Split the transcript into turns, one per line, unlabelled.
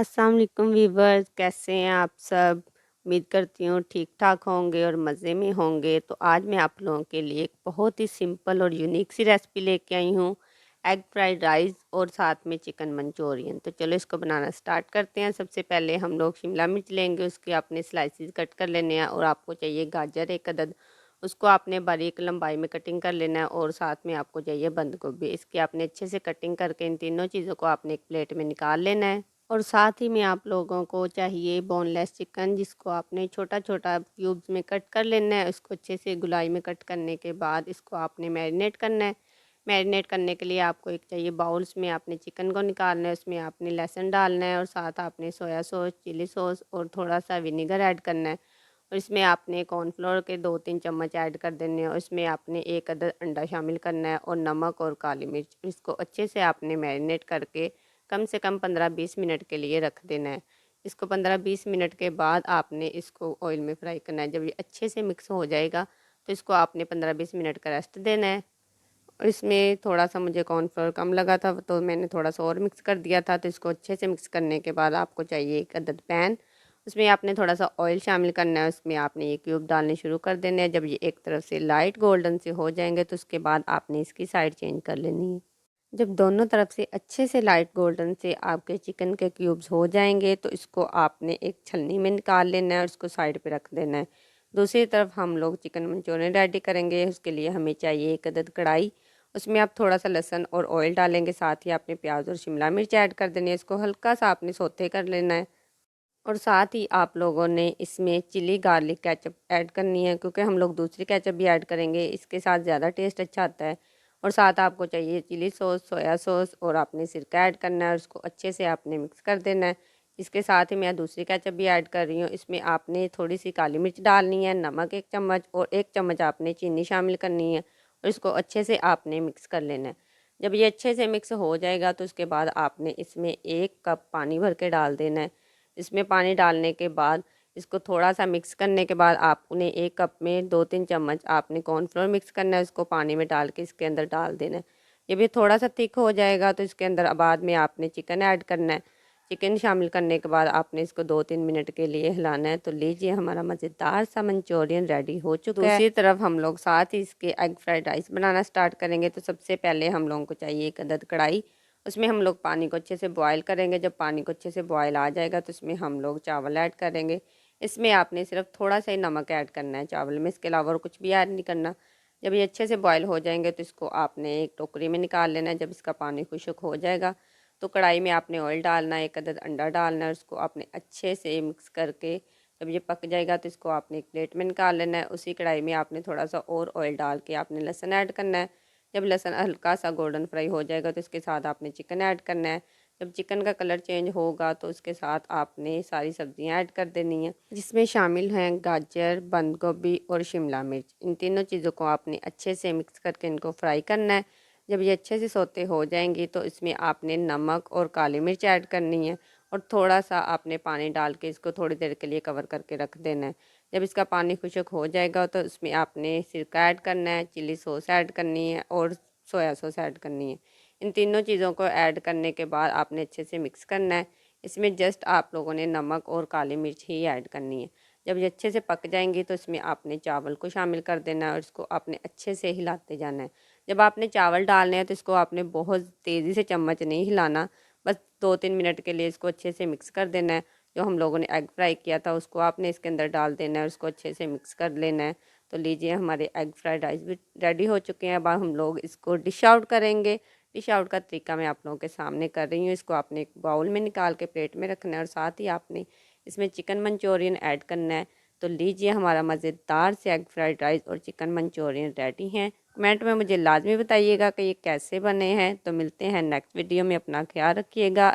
अस्सलाम वालेकुम वीवर्स, कैसे हैं आप सब। उम्मीद करती हूँ ठीक ठाक होंगे और मज़े में होंगे। तो आज मैं आप लोगों के लिए एक बहुत ही सिंपल और यूनिक सी रेसिपी लेके आई हूँ, एग फ्राइड राइस और साथ में चिकन मंचूरियन। तो चलो इसको बनाना स्टार्ट करते हैं। सबसे पहले हम लोग शिमला मिर्च लेंगे, उसके आपने स्लाइसिस कट कर लेने हैं। और आपको चाहिए गाजर एक अदद, उसको आपने बारीक लंबाई में कटिंग कर लेना है। और साथ में आपको चाहिए बंद गोभी, इसकी आपने अच्छे से कटिंग करके इन तीनों चीज़ों को आपने एक प्लेट में निकाल लेना है। और साथ ही में आप लोगों को चाहिए बोनलेस चिकन, जिसको आपने छोटा छोटा क्यूब्स में कट कर लेना है। उसको अच्छे से गुलाई में कट करने के बाद इसको आपने मैरिनेट करना है। मैरिनेट करने के लिए आपको एक चाहिए बाउल्स में आपने चिकन को निकालना है, उसमें आपने लहसुन डालना है और साथ आपने सोया सॉस, चिली सॉस और थोड़ा सा विनीगर ऐड करना है। और इसमें आपने कॉर्नफ्लोर के 2-3 चम्मच ऐड कर देने हैं और इसमें आपने एक अदद अंडा शामिल करना है और नमक और काली मिर्च। इसको अच्छे से आपने मैरिनेट करके कम से कम 15-20 मिनट के लिए रख देना है। इसको 15-20 मिनट के बाद आपने इसको ऑयल में फ्राई करना है। जब ये अच्छे से मिक्स हो जाएगा तो इसको आपने 15-20 मिनट का रेस्ट देना है। और इसमें थोड़ा सा मुझे कॉर्नफ्लोर कम लगा था तो मैंने थोड़ा सा और मिक्स कर दिया था। तो इसको अच्छे से मिक्स करने के बाद आपको चाहिए एक अदद पैन, उसमें आपने थोड़ा सा ऑयल शामिल करना है। उसमें आपने ये क्यूब डालने शुरू कर देने हैं। जब ये एक तरफ से लाइट गोल्डन से हो जाएंगे तो उसके बाद आपने इसकी साइड चेंज कर लेनी है। जब दोनों तरफ से अच्छे से लाइट गोल्डन से आपके चिकन के क्यूब्स हो जाएंगे तो इसको आपने एक छलनी में निकाल लेना है और उसको साइड पे रख देना है। दूसरी तरफ हम लोग चिकन मंचूरियन रेडी करेंगे। उसके लिए हमें चाहिए एक अदद कढ़ाई, उसमें आप थोड़ा सा लहसुन और ऑयल डालेंगे। साथ ही आपने प्याज और शिमला मिर्च ऐड कर देनी है। इसको हल्का सा आपने सौते कर लेना है। और साथ ही आप लोगों ने इसमें चिली गार्लिक केचप ऐड करनी है, क्योंकि हम लोग दूसरी केचप भी ऐड करेंगे, इसके साथ ज़्यादा टेस्ट अच्छा आता है। और साथ आपको चाहिए चिली सॉस, सोया सॉस और आपने सिरका ऐड करना है और उसको अच्छे से आपने मिक्स कर देना है। इसके साथ ही मैं दूसरी केचप भी ऐड कर रही हूँ। इसमें आपने थोड़ी सी काली मिर्च डालनी है, नमक 1 चम्मच और 1 चम्मच आपने चीनी शामिल करनी है और इसको अच्छे से आपने मिक्स कर लेना है। जब ये अच्छे से मिक्स हो जाएगा तो उसके बाद आपने इसमें 1 कप पानी भर के डाल देना है। इसमें पानी डालने के बाद इसको थोड़ा सा मिक्स करने के बाद आपने 1 कप में 2-3 चम्मच आपने कॉर्नफ्लोर मिक्स करना है। उसको पानी में डाल के इसके अंदर डाल देना है। जब ये थोड़ा सा थिक हो जाएगा तो इसके अंदर बाद में आपने चिकन ऐड करना है। चिकन शामिल करने के बाद आपने इसको 2-3 मिनट के लिए हिलाना है। तो लीजिए, हमारा मज़ेदार सा मंचूरियन रेडी हो चुका है। दूसरी तरफ हम लोग साथ ही इसके एग फ्राइड राइस बनाना स्टार्ट करेंगे। तो सबसे पहले हम लोगों को चाहिए एक अदद कढ़ाई, उसमें हम लोग पानी को अच्छे से बॉयल करेंगे। जब पानी को अच्छे से बॉयल आ जाएगा तो इसमें हम लोग चावल ऐड करेंगे। इसमें आपने सिर्फ थोड़ा सा ही नमक ऐड करना है चावल में, इसके अलावा और कुछ भी ऐड नहीं करना। जब ये अच्छे से बॉयल हो जाएंगे तो इसको आपने एक टोकरी में निकाल लेना है। जब इसका पानी खुश्क हो जाएगा तो कढ़ाई में आपने ऑयल डालना है, एक अदद अंडा डालना है, उसको आपने अच्छे से मिक्स करके जब ये पक जाएगा तो इसको आपने एक प्लेट में निकाल लेना है। उसी कढ़ाई में आपने थोड़ा सा और ऑयल डाल के आपने लहसुन ऐड करना है। जब लहसुन हल्का सा गोल्डन फ्राई हो जाएगा तो इसके साथ आपने चिकन ऐड करना है। जब चिकन का कलर चेंज होगा तो उसके साथ आपने सारी सब्जियां ऐड कर देनी है, जिसमें शामिल हैं गाजर, बंद गोभी और शिमला मिर्च। इन तीनों चीज़ों को आपने अच्छे से मिक्स करके इनको फ्राई करना है। जब ये अच्छे से सौते हो जाएंगी तो इसमें आपने नमक और काली मिर्च ऐड करनी है और थोड़ा सा आपने पानी डाल के इसको थोड़ी देर के लिए कवर करके रख देना है। जब इसका पानी खुश्क हो जाएगा तो इसमें आपने सिरका ऐड करना है, चिली सॉस ऐड करनी है और सोया सॉस ऐड करनी है। इन तीनों चीज़ों को ऐड करने के बाद आपने अच्छे से मिक्स करना है। इसमें जस्ट आप लोगों ने नमक और काली मिर्च ही ऐड करनी है। जब ये अच्छे से पक जाएंगी तो इसमें आपने चावल को शामिल कर देना है और इसको आपने अच्छे से हिलाते जाना है। जब आपने चावल डालने हैं तो इसको आपने बहुत तेज़ी से चम्मच नहीं हिलाना, बस 2-3 मिनट के लिए इसको अच्छे से मिक्स कर देना है। जो हम लोगों ने एग फ्राई किया था उसको आपने इसके अंदर डाल देना है और उसको अच्छे से मिक्स कर लेना है। तो लीजिए, हमारे एग फ्राइड राइस भी रेडी हो चुके हैं। अब हम लोग इसको डिश आउट करेंगे। डिश आउट का तरीका मैं आप लोगों के सामने कर रही हूँ। इसको आपने एक बाउल में निकाल के प्लेट में रखना है और साथ ही आपने इसमें चिकन मंचूरियन ऐड करना है। तो लीजिए, हमारा मज़ेदार से एग फ्राइड राइस और चिकन मंचूरियन रेडी हैं। कमेंट में मुझे लाजमी बताइएगा कि ये कैसे बने हैं। तो मिलते हैं नेक्स्ट वीडियो में, अपना ख्याल रखिएगा।